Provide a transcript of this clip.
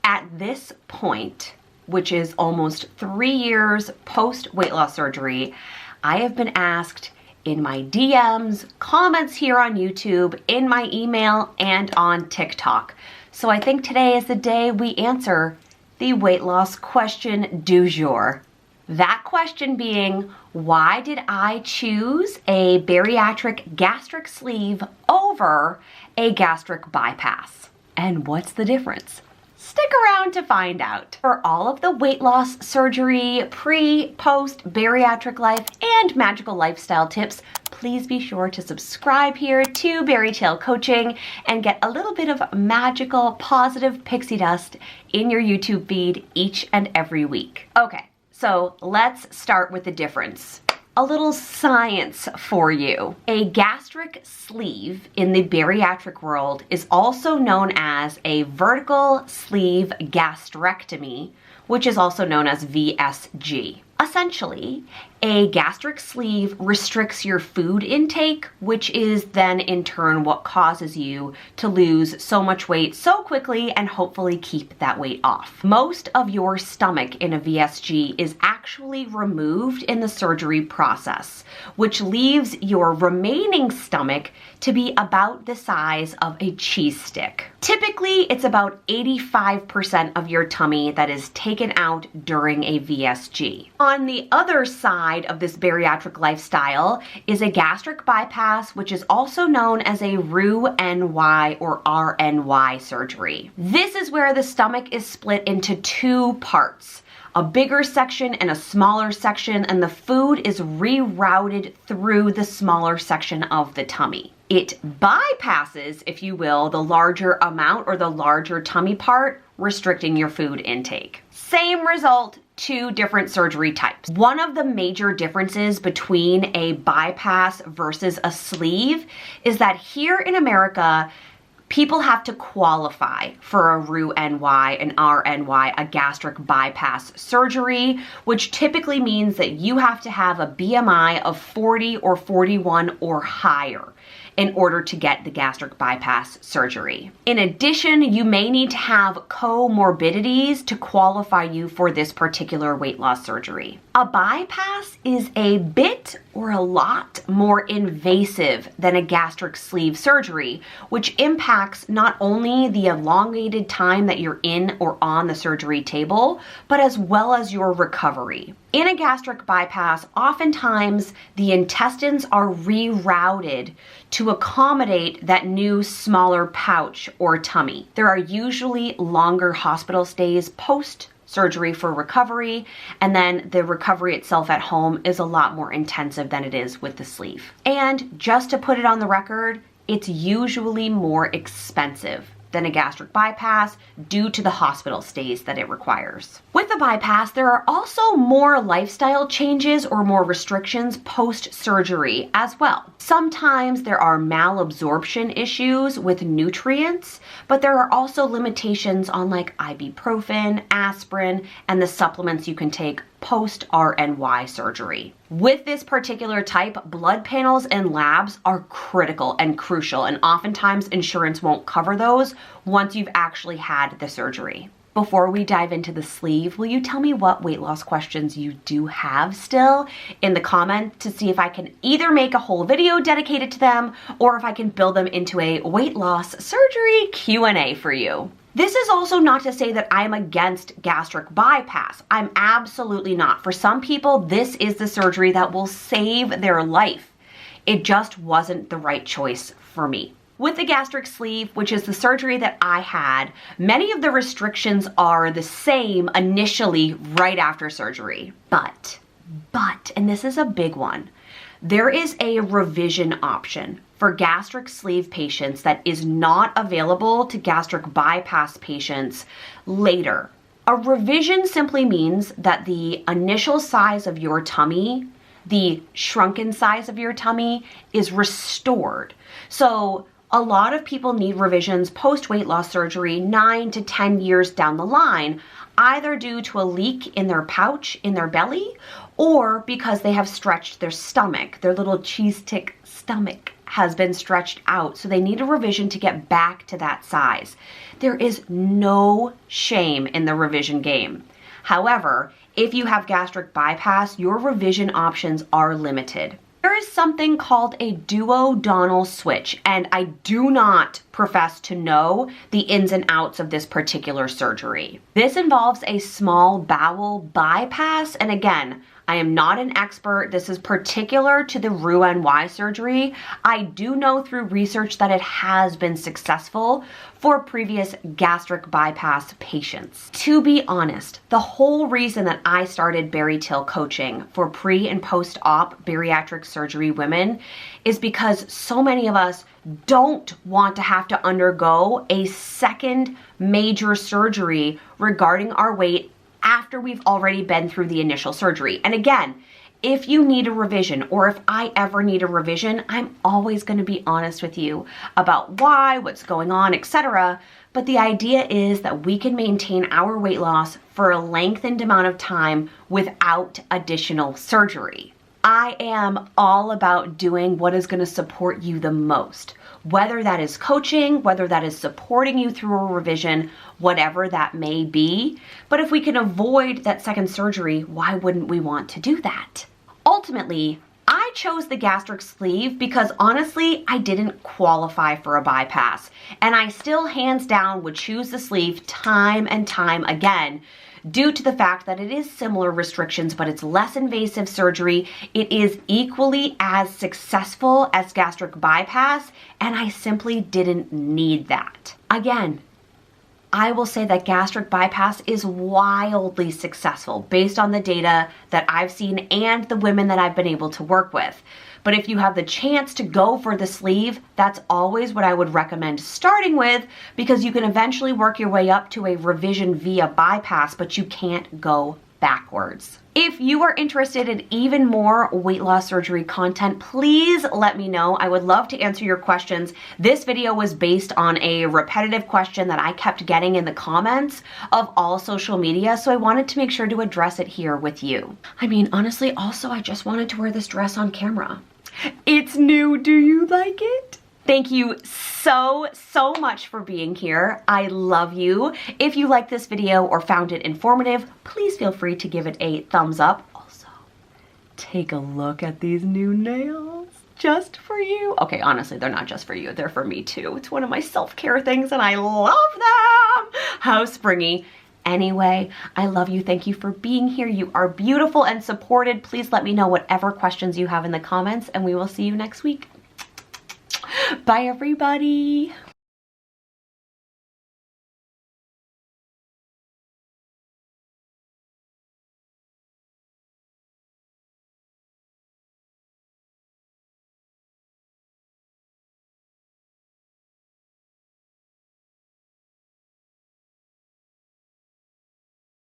At this point, which is almost 3 years post weight loss surgery, I have been asked in my DMs, comments here on YouTube, in my email, and on TikTok. So I think today is the day we answer the weight loss question du jour. That question being, why did I choose a bariatric gastric sleeve over a gastric bypass? And what's the difference? Stick around to find out. For all of the weight loss surgery, pre, post, bariatric life, and magical lifestyle tips, please be sure to subscribe here to BariTale Coaching and get a little bit of magical, positive pixie dust in your YouTube feed each and every week. Okay, so let's start with the difference. A little science for you. A gastric sleeve in the bariatric world is also known as a vertical sleeve gastrectomy, which is also known as VSG. Essentially, a gastric sleeve restricts your food intake, which is then in turn what causes you to lose so much weight so quickly and hopefully keep that weight off. Most of your stomach in a VSG is actually removed in the surgery process, which leaves your remaining stomach to be about the size of a cheese stick. Typically, it's about 85% of your tummy that is taken out during a VSG. On the other side of this bariatric lifestyle is a gastric bypass, which is also known as a Roux-en-Y or RNY surgery. This is where the stomach is split into two parts, a bigger section and a smaller section, and the food is rerouted through the smaller section of the tummy. It bypasses, if you will, the larger amount or the larger tummy part, restricting your food intake. Same result, two different surgery types. One of the major differences between a bypass versus a sleeve is that here in America, people have to qualify for a Roux-en-Y, an RNY, a gastric bypass surgery, which typically means that you have to have a BMI of 40 or 41 or higher in order to get the gastric bypass surgery. In addition, you may need to have comorbidities to qualify you for this particular weight loss surgery. A bypass is a bit or a lot more invasive than a gastric sleeve surgery, which impacts not only the elongated time that you're in or on the surgery table, but as well as your recovery. In a gastric bypass, oftentimes the intestines are rerouted to accommodate that new smaller pouch or tummy. There are usually longer hospital stays post-surgery for recovery, and then the recovery itself at home is a lot more intensive than it is with the sleeve. And just to put it on the record, it's usually more expensive than a gastric bypass due to the hospital stays that it requires. With the bypass, there are also more lifestyle changes or more restrictions post-surgery as well. Sometimes there are malabsorption issues with nutrients, but there are also limitations on like ibuprofen, aspirin, and the supplements you can take post-RNY surgery. With this particular type, blood panels and labs are critical and crucial, and oftentimes insurance won't cover those once you've actually had the surgery. Before we dive into the sleeve, will you tell me what weight loss questions you do have still in the comment to see if I can either make a whole video dedicated to them or if I can build them into a weight loss surgery Q&A for you. This is also not to say that I'm against gastric bypass. I'm absolutely not. For some people, this is the surgery that will save their life. It just wasn't the right choice for me. With the gastric sleeve, which is the surgery that I had, many of the restrictions are the same initially right after surgery. But, and this is a big one, there is a revision option for gastric sleeve patients that is not available to gastric bypass patients later. A revision simply means that the initial size of your tummy, the shrunken size of your tummy, is restored. So a lot of people need revisions post-weight loss surgery 9 to 10 years down the line, either due to a leak in their pouch, in their belly, or because they have stretched their stomach, their little cheese stick stomach. has been stretched out, so they need a revision to get back to that size. There is no shame in the revision game. However, if you have gastric bypass, your revision options are limited. There is something called a duodenal switch, and I do not profess to know the ins and outs of this particular surgery. This involves a small bowel bypass, and again, I am not an expert. This is particular to the Roux-en-Y surgery. I do know through research that it has been successful for previous gastric bypass patients. To be honest, the whole reason that I started BariTale coaching for pre and post-op bariatric surgery women is because so many of us don't want to have to undergo a second major surgery regarding our weight after we've already been through the initial surgery. And again, if you need a revision, or if I ever need a revision, I'm always going to be honest with you about why, what's going on, etc. But the idea is that we can maintain our weight loss for a lengthened amount of time without additional surgery. I am all about doing what is going to support you the most, whether that is coaching, whether that is supporting you through a revision, whatever that may be. But if we can avoid that second surgery, why wouldn't we want to do that? Ultimately, I chose the gastric sleeve because honestly, I didn't qualify for a bypass. And I still hands down would choose the sleeve time and time again, due to the fact that it is similar restrictions, but it's less invasive surgery. It is equally as successful as gastric bypass, and I simply didn't need that. Again, I will say that gastric bypass is wildly successful based on the data that I've seen and the women that I've been able to work with. But if you have the chance to go for the sleeve, that's always what I would recommend starting with, because you can eventually work your way up to a revision via bypass, but you can't go backwards. If you are interested in even more weight loss surgery content, please let me know. I would love to answer your questions. This video was based on a repetitive question that I kept getting in the comments of all social media, so I wanted to make sure to address it here with you. I mean, honestly, also, I just wanted to wear this dress on camera. It's new. Do you like it? Thank you so much for being here. I love you. If you liked this video or found it informative, please feel free to give it a thumbs up. Also, take a look at these new nails just for you. Okay, honestly, they're not just for you. They're for me too. It's one of my self-care things and I love them. How springy. Anyway, I love you. Thank you for being here. You are beautiful and supported. Please let me know whatever questions you have in the comments, and we will see you next week. Bye, everybody.